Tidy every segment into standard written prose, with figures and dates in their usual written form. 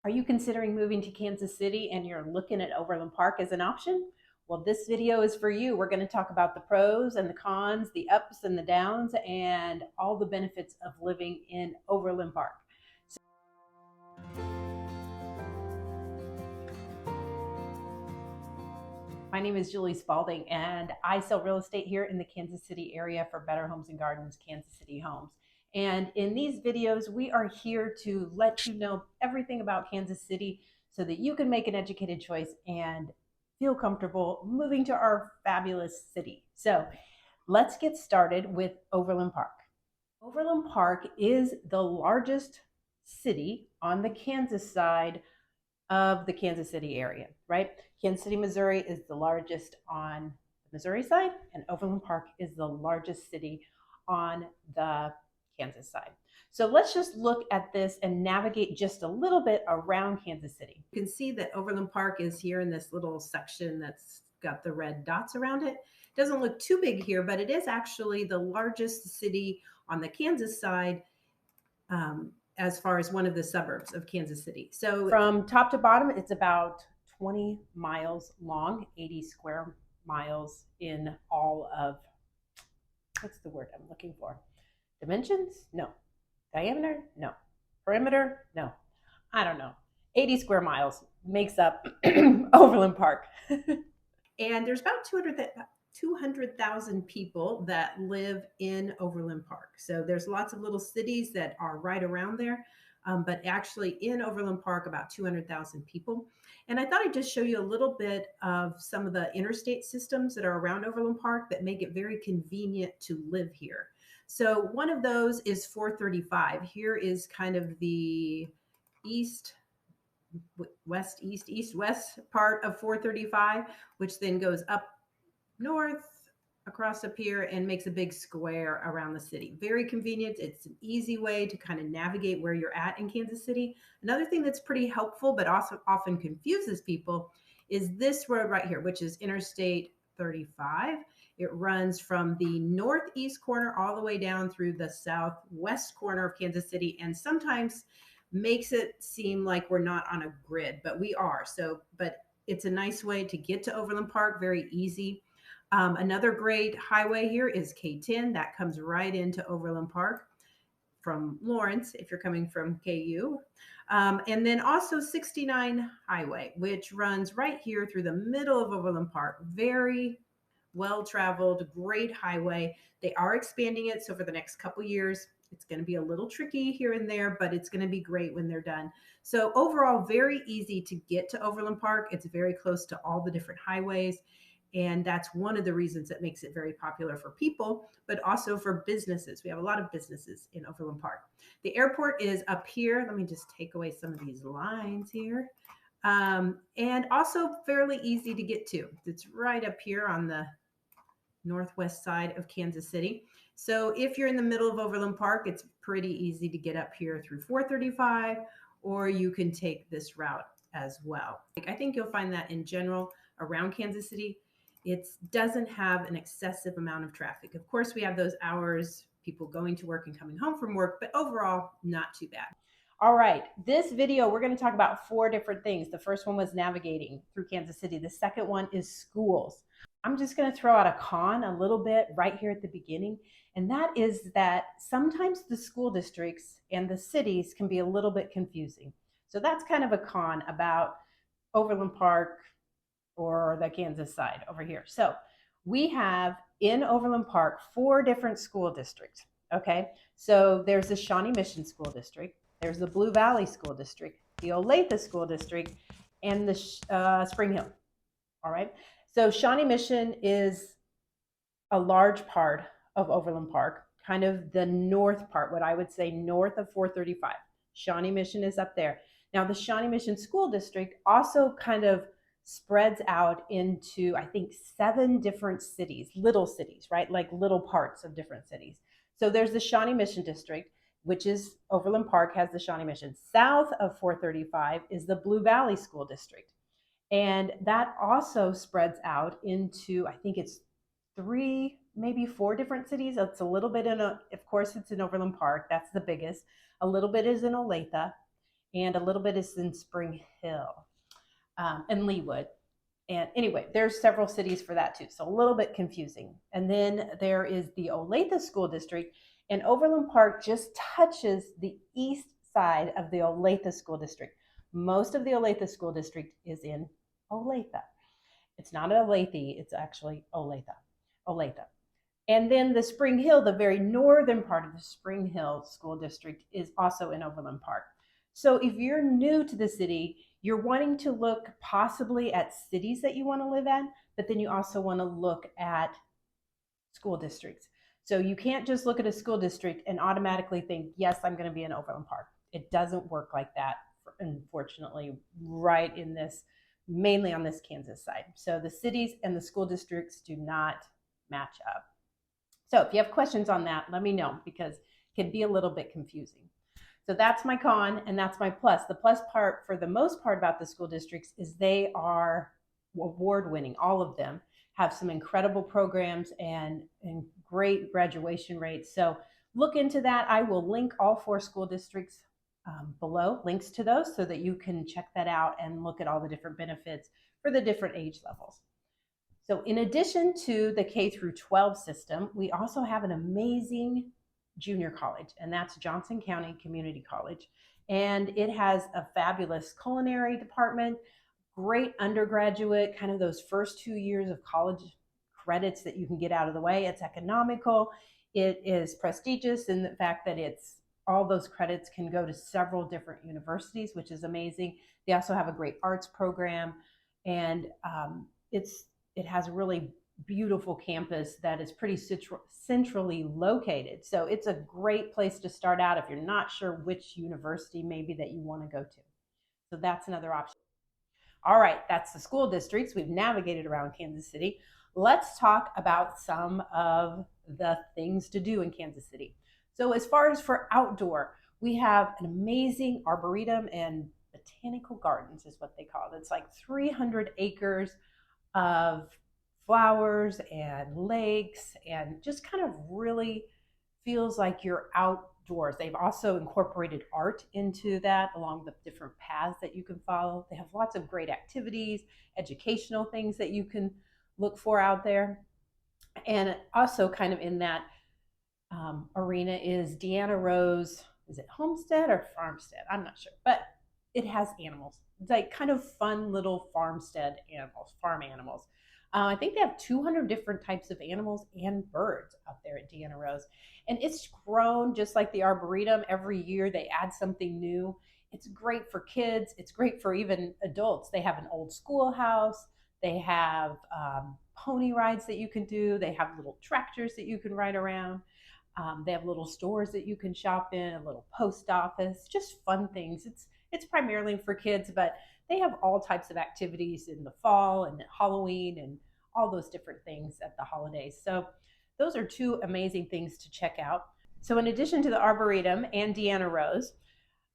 Are you considering moving to Kansas City and you're looking at Overland Park as an option? Well, this video is for you. We're going to talk about the pros and the cons, the ups and the downs, and all the benefits of living in Overland Park. My name is Julie Spaulding, and I sell real estate here in the Kansas City area for Better Homes and Gardens, Kansas City Homes. And in these videos, we are here to let you know everything about Kansas City so that you can make an educated choice and feel comfortable moving to our fabulous city. So let's get started with Overland Park. Overland Park is the largest city on the Kansas side of the Kansas City area, right? Kansas City, Missouri is the largest on the Missouri side, and Overland Park is the largest city on the Kansas side. So let's just look at this and navigate just a little bit around Kansas City. You can see that Overland Park is here in this little section that's got the red dots around it. It doesn't look too big here, but it is actually the largest city on the Kansas side as far as one of the suburbs of Kansas City. So from top to bottom, it's about 20 miles long, 80 square miles in all of, what's the word I'm looking for? Dimensions? No. Diameter? No. Perimeter? No. I don't know. 80 square miles makes up Overland Park. And there's about 200,000 people that live in Overland Park. So there's lots of little cities that are right around there. But actually in Overland Park, about 200,000 people. And I thought I'd just show you a little bit of some of the interstate systems that are around Overland Park that make it very convenient to live here. So one of those is 435. Here is kind of the east west part of 435, which then goes up north across up here and makes a big square around the city. Very convenient. It's an easy way to kind of navigate where you're at in Kansas City. Another thing that's pretty helpful but also often confuses people is this road right here, which is Interstate 35. It runs from the northeast corner all the way down through the southwest corner of Kansas City, and sometimes makes it seem like we're not on a grid, but we are. So, but it's a nice way to get to Overland Park, very easy. Another great highway here is K10 that comes right into Overland Park from Lawrence if you're coming from KU. And then also 69 highway, which runs right here through the middle of Overland Park. Very well-traveled, great highway. They are expanding it. So for the next couple years, it's going to be a little tricky here and there, but it's going to be great when they're done. So overall, very easy to get to Overland Park. It's very close to all the different highways. And that's one of the reasons that makes it very popular for people, but also for businesses. We have a lot of businesses in Overland Park. The airport is up here. Let me just take away some of these lines here. And also fairly easy to get to. It's right up here on the northwest side of Kansas City. So if you're in the middle of Overland Park, it's pretty easy to get up here through 435, or you can take this route as well. I think you'll find that in general around Kansas City, it doesn't have an excessive amount of traffic. Of course, we have those hours, people going to work and coming home from work, but overall, not too bad. All right, this video, we're going to talk about 4 different things. The first one was navigating through Kansas City. The second one is schools. I'm just going to throw out a con a little bit right here at the beginning, and that is that sometimes the school districts and the cities can be a little bit confusing. So that's kind of a con about Overland Park or the Kansas side over here. So we have in Overland Park 4 different school districts. Okay, so there's the Shawnee Mission School District, there's the Blue Valley School District, the Olathe School District, and the Spring Hill. All right, so Shawnee Mission is a large part of Overland Park, kind of the north part, what I would say north of 435. Shawnee Mission is up there. Now the Shawnee Mission School District also kind of spreads out into, I think, 7 different cities, little cities, right? Like little parts of different cities. So there's the Shawnee Mission District, which is Overland Park has the Shawnee Mission. South of 435 is the Blue Valley School District. And that also spreads out into, I think it's 3, maybe 4 different cities. It's a little bit of course, it's in Overland Park. That's the biggest. A little bit is in Olathe. and a little bit is in Spring Hill, and Leawood. And anyway, there's several cities for that too, so a little bit confusing. And then there is the Olathe School District, and Overland Park just touches the east side of the Olathe School District. Most of the Olathe School District is in Olathe. It's not Olathe, it's actually Olathe. Olathe. And then the Spring Hill, the very northern part of the Spring Hill School District, is also in Overland Park. So if you're new to the city, you're wanting to look possibly at cities that you want to live in, but then you also want to look at school districts. So you can't just look at a school district and automatically think, yes, I'm going to be in Overland Park. It doesn't work like that, unfortunately, right in this, mainly on this Kansas side. So the cities and the school districts do not match up. So if you have questions on that, let me know, because it can be a little bit confusing. So that's my con and that's my plus. The plus part, for the most part, about the school districts is they are award winning. All of them have some incredible programs and great graduation rates. So look into that. I will link all 4 school districts below, links to those, so that you can check that out and look at all the different benefits for the different age levels. So in addition to the K through 12 system, we also have an amazing junior college, and that's Johnson County Community College. And it has a fabulous culinary department, great undergraduate, kind of those first 2 years of college credits that you can get out of the way. It's economical. It is prestigious in the fact that it's all those credits can go to several different universities, which is amazing. They also have a great arts program, and it has a really beautiful campus that is pretty centrally located. So it's a great place to start out if you're not sure which university maybe that you want to go to. So that's another option. All right, that's the school districts. We've navigated around Kansas City. Let's talk about some of the things to do in Kansas City. So as far as for outdoor, we have an amazing arboretum and botanical gardens is what they call it. It's like 300 acres of flowers and lakes, and just kind of really feels like you're outdoors. They've also incorporated art into that along the different paths that you can follow. They have lots of great activities, educational things that you can look for out there. And also kind of in that arena is Deanna Rose, is it Homestead or Farmstead? I'm not sure, but it has animals. It's like kind of fun little farmstead animals, farm animals. I think they have 200 different types of animals and birds out there at Deanna Rose. And it's grown just like the Arboretum. Every year they add something new. It's great for kids. It's great for even adults. They have an old schoolhouse. They have pony rides that you can do. They have little tractors that you can ride around. They have little stores that you can shop in, a little post office, just fun things. It's primarily for kids, but they have all types of activities in the fall and Halloween and all those different things at the holidays. So those are 2 amazing things to check out. So in addition to the Arboretum and Deanna Rose,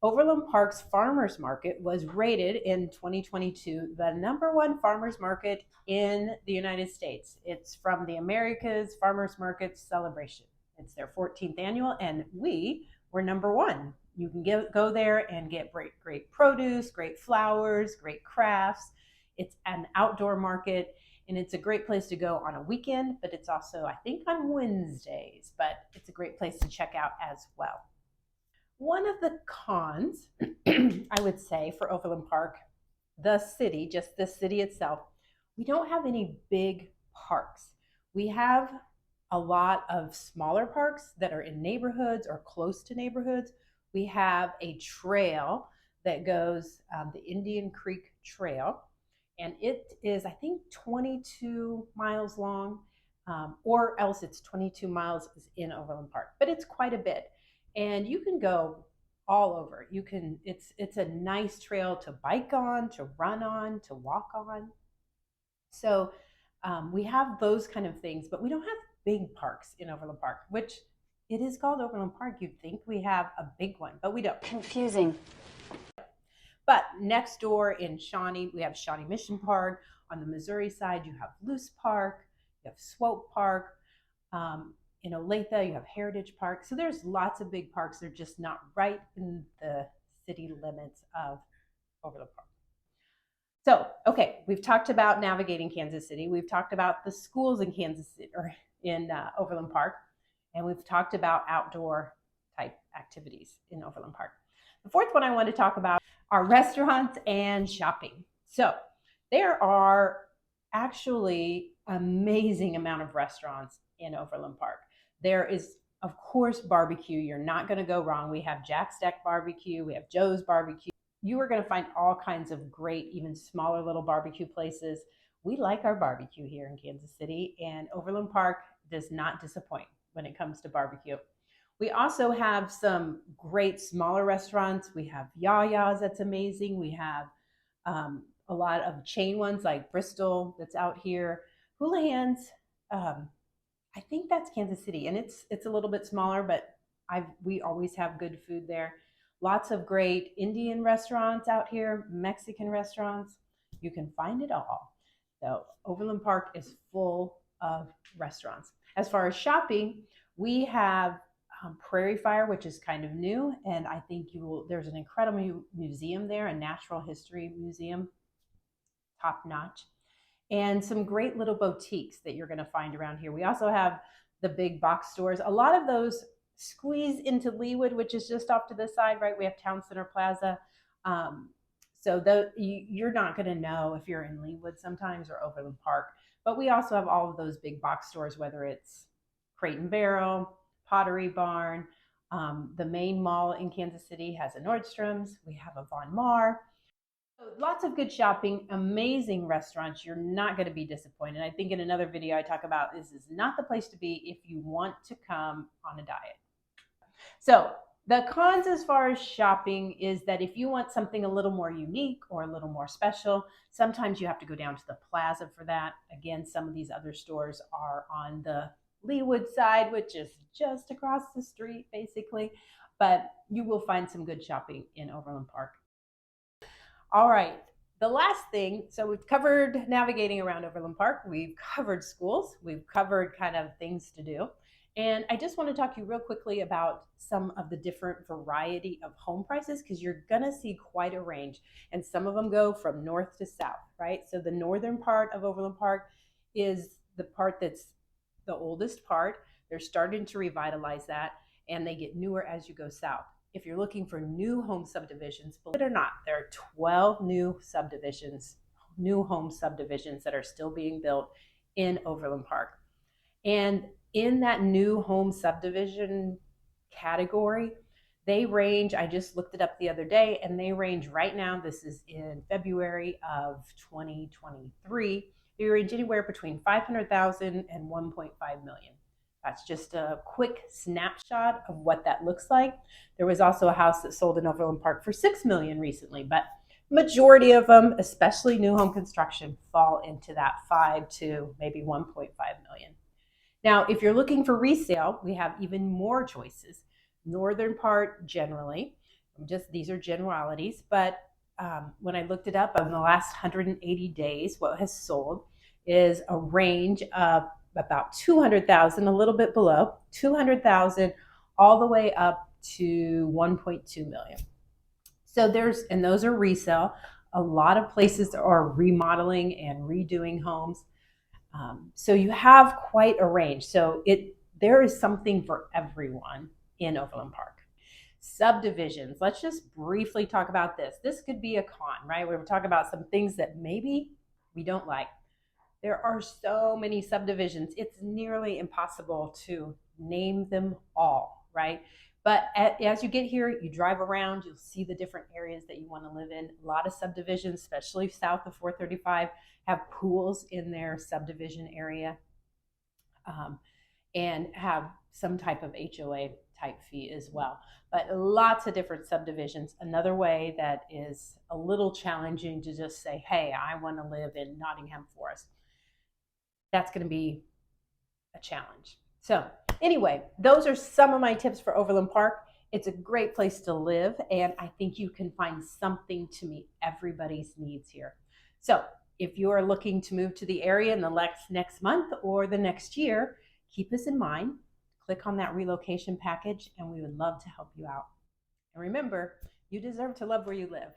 Overland Park's Farmers Market was rated in 2022 the #1 farmers market in the United States. It's from the America's Farmers Market Celebration. It's their 14th annual, and we were #1. You can go there and get great produce, great flowers, great crafts. It's an outdoor market, and it's a great place to go on a weekend, but it's also, I think, on Wednesdays, but it's a great place to check out as well. One of the cons, I would say, for Overland Park, the city, just the city itself, we don't have any big parks. We have a lot of smaller parks that are in neighborhoods or close to neighborhoods. We have a trail that goes, the Indian Creek Trail, and it is, I think, 22 miles long, or else it's 22 miles in Overland Park, but it's quite a bit. And you can go all over. It's a nice trail to bike on, to run on, to walk on. So we have those kind of things, but we don't have big parks in Overland Park, which it is called Overland Park. You'd think we have a big one, but we don't. Confusing. But next door in Shawnee, we have Shawnee Mission Park. On the Missouri side, you have Luce Park, you have Swope Park. In Olathe, you have Heritage Park. So there's lots of big parks. They're just not right in the city limits of Overland Park. So, okay, we've talked about navigating Kansas City. We've talked about the schools in Kansas City or in Overland Park, and we've talked about outdoor type activities in Overland Park. The fourth one I want to talk about are restaurants and shopping. So, there are actually amazing amount of restaurants in Overland Park. There is, of course, barbecue. You're not going to go wrong. We have Jack's Deck Barbecue. We have Joe's Barbecue. You are going to find all kinds of great, even smaller little barbecue places. We like our barbecue here in Kansas City, and Overland Park does not disappoint when it comes to barbecue. We also have some great smaller restaurants. We have Yaya's, that's amazing. We have a lot of chain ones like Bristol that's out here. Houlihan's, I think that's Kansas City, and it's a little bit smaller, but we always have good food there. Lots of great Indian restaurants out here, Mexican restaurants. You can find it all. So Overland Park is full of restaurants. As far as shopping, we have Prairie Fire, which is kind of new, and I think there's an incredible museum there, a natural history museum, top notch, and some great little boutiques that you're going to find around here. We also have the big box stores. A lot of those squeeze into Leawood, which is just off to the side, right? We have Town Center Plaza. So you're not going to know if you're in Leawood sometimes or Overland Park. But we also have all of those big box stores, whether it's Crate and Barrel, Pottery Barn. The main mall in Kansas City has a Nordstrom's. We have a Von Maur. So lots of good shopping, amazing restaurants. You're not going to be disappointed. I think in another video I talk about this is not the place to be if you want to come on a diet. So the cons as far as shopping is that if you want something a little more unique or a little more special, sometimes you have to go down to the plaza for that. Again, some of these other stores are on the Leawood side, which is just across the street basically, but you will find some good shopping in Overland Park. All right, the last thing, so we've covered navigating around Overland Park, we've covered schools, we've covered kind of things to do. And I just want to talk to you real quickly about some of the different variety of home prices, because you're going to see quite a range. And some of them go from north to south, right? So the northern part of Overland Park is the part that's the oldest part. They're starting to revitalize that, and they get newer as you go south. If you're looking for new home subdivisions, believe it or not, there are 12 new subdivisions, new home subdivisions that are still being built in Overland Park. And in that new home subdivision category, they range, I just looked it up the other day, and they range right now, this is in February of 2023, they range anywhere between 500,000 and 1.5 million. That's just a quick snapshot of what that looks like. There was also a house that sold in Overland Park for 6 million recently, but majority of them, especially new home construction, fall into that 5 to maybe 1.5 million. Now, if you're looking for resale, we have even more choices. Northern part generally, these are generalities, but when I looked it up, in the last 180 days, what has sold is a range of about 200,000, a little bit below 200,000, all the way up to 1.2 million. So and those are resale. A lot of places are remodeling and redoing homes. So you have quite a range. So there is something for everyone in Overland Park. Subdivisions. Let's just briefly talk about this. This could be a con, right? We're talking about some things that maybe we don't like. There are so many subdivisions. It's nearly impossible to name them all, right? But as you get here, you drive around, you'll see the different areas that you want to live in. A lot of subdivisions, especially south of 435, have pools in their subdivision area and have some type of HOA type fee as well. But lots of different subdivisions. Another way that is a little challenging to just say, hey, I want to live in Nottingham Forest. That's going to be a challenge. So anyway, those are some of my tips for Overland Park. It's a great place to live, and I think you can find something to meet everybody's needs here. So if you are looking to move to the area in the next month or the next year, keep us in mind. Click on that relocation package, and we would love to help you out. And remember, You deserve to love where you live.